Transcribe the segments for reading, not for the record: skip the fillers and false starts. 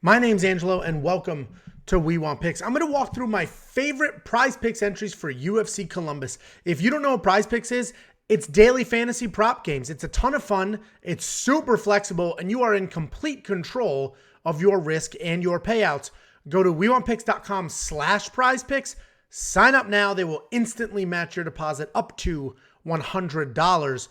My name's Angelo, and welcome to We Want Picks. I'm going to walk through my favorite PrizePicks entries for UFC Columbus. If you don't know what PrizePicks is, it's daily fantasy prop games. It's a ton of fun. It's super flexible, and you are in complete control of your risk and your payouts. Go to WeWantPicks.com/PrizePicks. Sign up now. They will instantly match your deposit up to $100.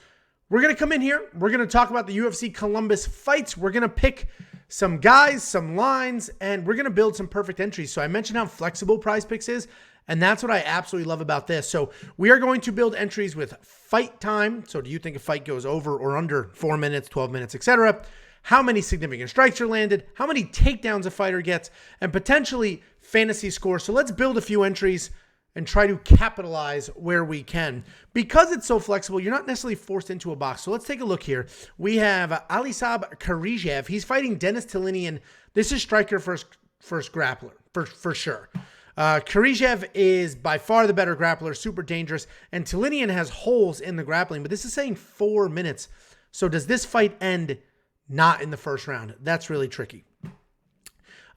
We're going to come in here. We're going to talk about the UFC Columbus fights. We're going to pick some guys, some lines, and we're going to build some perfect entries. So I mentioned how flexible PrizePicks is, and that's what I absolutely love about this. So we are going to build entries with fight time. So do you think a fight goes over or under 4 minutes, 12 minutes, etc.? How many significant strikes are landed, how many takedowns a fighter gets, and potentially fantasy scores. So let's build a few entries and try to capitalize where we can. Because it's so flexible, you're not necessarily forced into a box. So let's take a look here. We have Alisab Karijev. He's fighting Dennis Tilinian. This is striker first grappler, for sure. Karijev is by far the better grappler, super dangerous, and Tilinian has holes in the grappling, but this is saying 4 minutes. So does this fight end not in the first round? That's really tricky.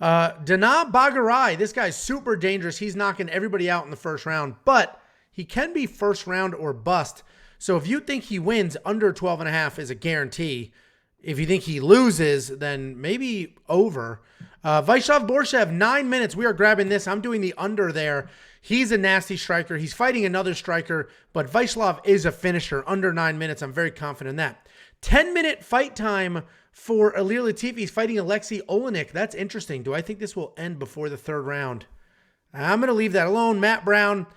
Dana Bagarai, this guy's super dangerous. He's knocking everybody out in the first round, but he can be first round or bust. So if you think he wins, under 12.5 is a guarantee. If you think he loses, then maybe over. Vaishav Borshev, 9 minutes. We are grabbing this. I'm doing the under there. He's a nasty striker. He's fighting another striker, but Vaishav is a finisher. Under 9 minutes. I'm very confident in that. 10-minute fight time for Ilir Latifi. He's fighting Alexei Olenek. That's interesting. Do I think this will end before the third round? I'm going to leave that alone. Matt Brown,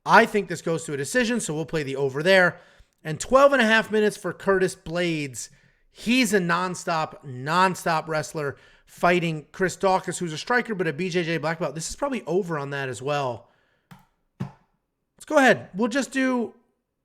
I think this goes to a decision, so we'll play the over there. And 12.5 minutes for Curtis Blaydes. He's a nonstop wrestler fighting Chris Daukaus, who's a striker but a BJJ black belt. This is probably over on that as well. Let's go ahead.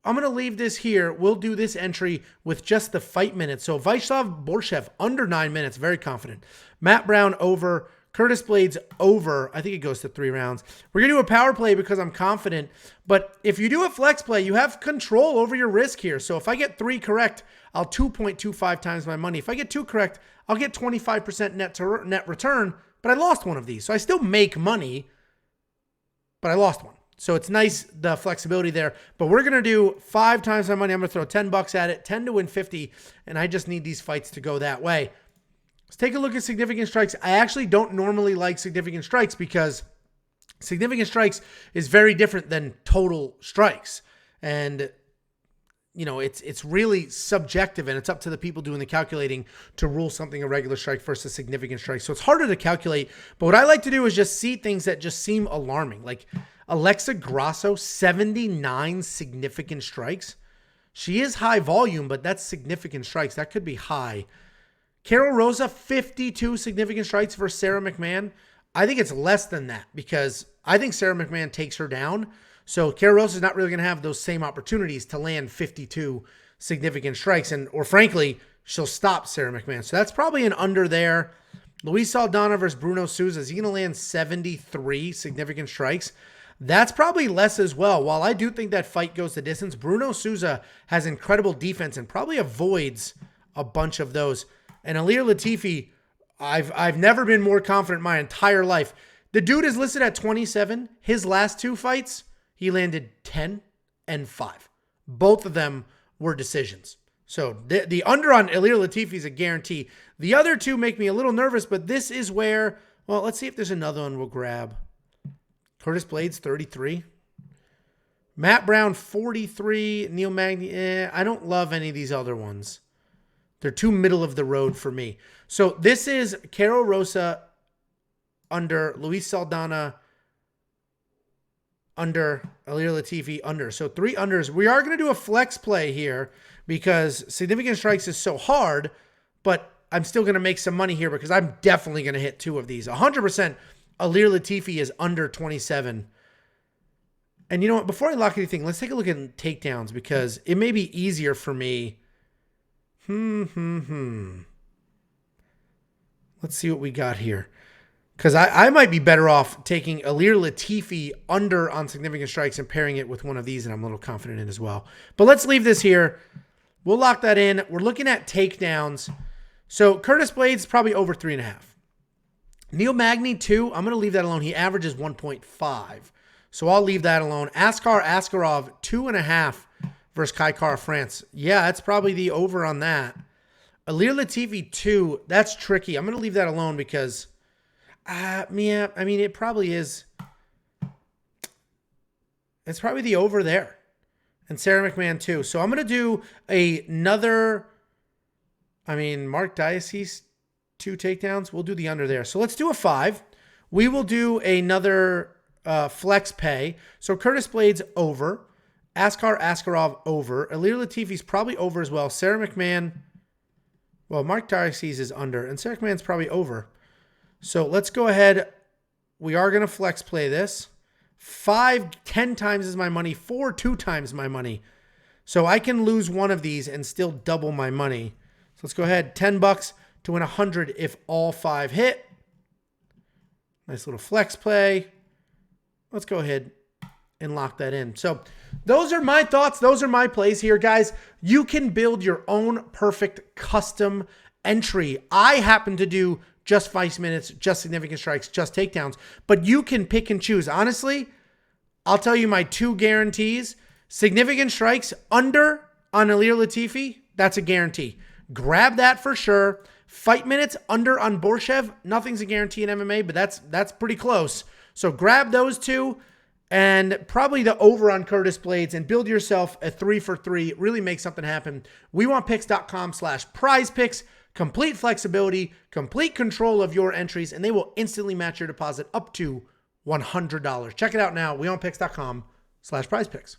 I'm going to leave this here. We'll do this entry with just the fight minutes. So Vaishav Borshev, under 9 minutes, very confident. Matt Brown, over. Curtis Blaydes, over. I think it goes to 3 rounds. We're going to do a power play because I'm confident. But if you do a flex play, you have control over your risk here. So if I get 3 correct, I'll 2.25 times my money. If I get 2 correct, I'll get 25% net return. But I lost one of these. So I still make money, but I lost one. So it's nice, the flexibility there. But we're going to do 5 times my money. I'm going to throw $10 at it, 10 to win 50. And I just need these fights to go that way. Let's take a look at significant strikes. I actually don't normally like significant strikes because significant strikes is very different than total strikes. And, you know, it's really subjective, and it's up to the people doing the calculating to rule something a regular strike versus significant strike. So it's harder to calculate. But what I like to do is just see things that just seem alarming. Like Alexa Grasso, 79 significant strikes. She is high volume, but that's significant strikes. That could be high. Carol Rosa, 52 significant strikes for Sarah McMahon. I think it's less than that because I think Sarah McMahon takes her down. So Carol Rosa is not really going to have those same opportunities to land 52 significant strikes. Or frankly, she'll stop Sarah McMahon. So that's probably an under there. Luis Saldana versus Bruno Souza. Is he going to land 73 significant strikes? That's probably less as well. While I do think that fight goes the distance, Bruno Souza has incredible defense and probably avoids a bunch of those. And Ilir Latifi, I've never been more confident in my entire life. The dude is listed at 27. His last 2 fights, he landed 10 and 5. Both of them were decisions. So the under on Ilir Latifi is a guarantee. The other 2 make me a little nervous, but this is where, well, let's see if there's another one we'll grab. Curtis Blaydes, 33. Matt Brown, 43. Neil Magny, I don't love any of these other ones. They're too middle of the road for me. So this is Carol Rosa under, Luis Saldana under, Ilir Latifi under. So 3 unders. We are going to do a flex play here because significant strikes is so hard, but I'm still going to make some money here because I'm definitely going to hit 2 of these. 100% Ilir Latifi is under 27. And you know what? Before I lock anything, let's take a look at takedowns because it may be easier for me. Let's see what we got here. Because I might be better off taking Ilir Latifi under on significant strikes and pairing it with one of these, and I'm a little confident in as well. But let's leave this here. We'll lock that in. We're looking at takedowns. So Curtis Blaydes probably over 3.5. Neil Magny, 2. I'm going to leave that alone. He averages 1.5. So I'll leave that alone. Askar Askarov, 2.5 versus Kai Kara France. Yeah, that's probably the over on that. Alir Latifi, 2. That's tricky. I'm going to leave that alone because, yeah, I mean, it probably is. It's probably the over there. And Sarah McMahon, 2. So I'm going to do another, I mean, Mark Diocese, 2 takedowns. We'll do the under there. So let's do a 5. We will do another flex pay. So Curtis Blaydes, over. Askar Askarov, over. Alir Latifi's probably over as well. Sarah McMahon, well, Mark Diocese is under. And Sarah McMahon's probably over. So let's go ahead. We are going to flex play this. 5, 10 times is my money. 4, 2 times my money. So I can lose one of these and still double my money. So let's go ahead. $10 to win 100 if all 5 hit. Nice little flex play. Let's go ahead and lock that in. So those are my thoughts. Those are my plays here, guys. You can build your own perfect custom entry. I happen to do just 5 minutes, just significant strikes, just takedowns. But you can pick and choose. Honestly, I'll tell you my 2 guarantees. Significant strikes under on Alir Latifi, that's a guarantee. Grab that for sure. Fight minutes under on Borshev, nothing's a guarantee in MMA, but that's pretty close. So grab those 2 and probably the over on Curtis Blaydes and build yourself a 3 for 3. Really make something happen. WeWantPicks.com/PrizePicks. Complete flexibility, complete control of your entries, and they will instantly match your deposit up to $100. Check it out now. WeWantPicks.com/PrizePicks.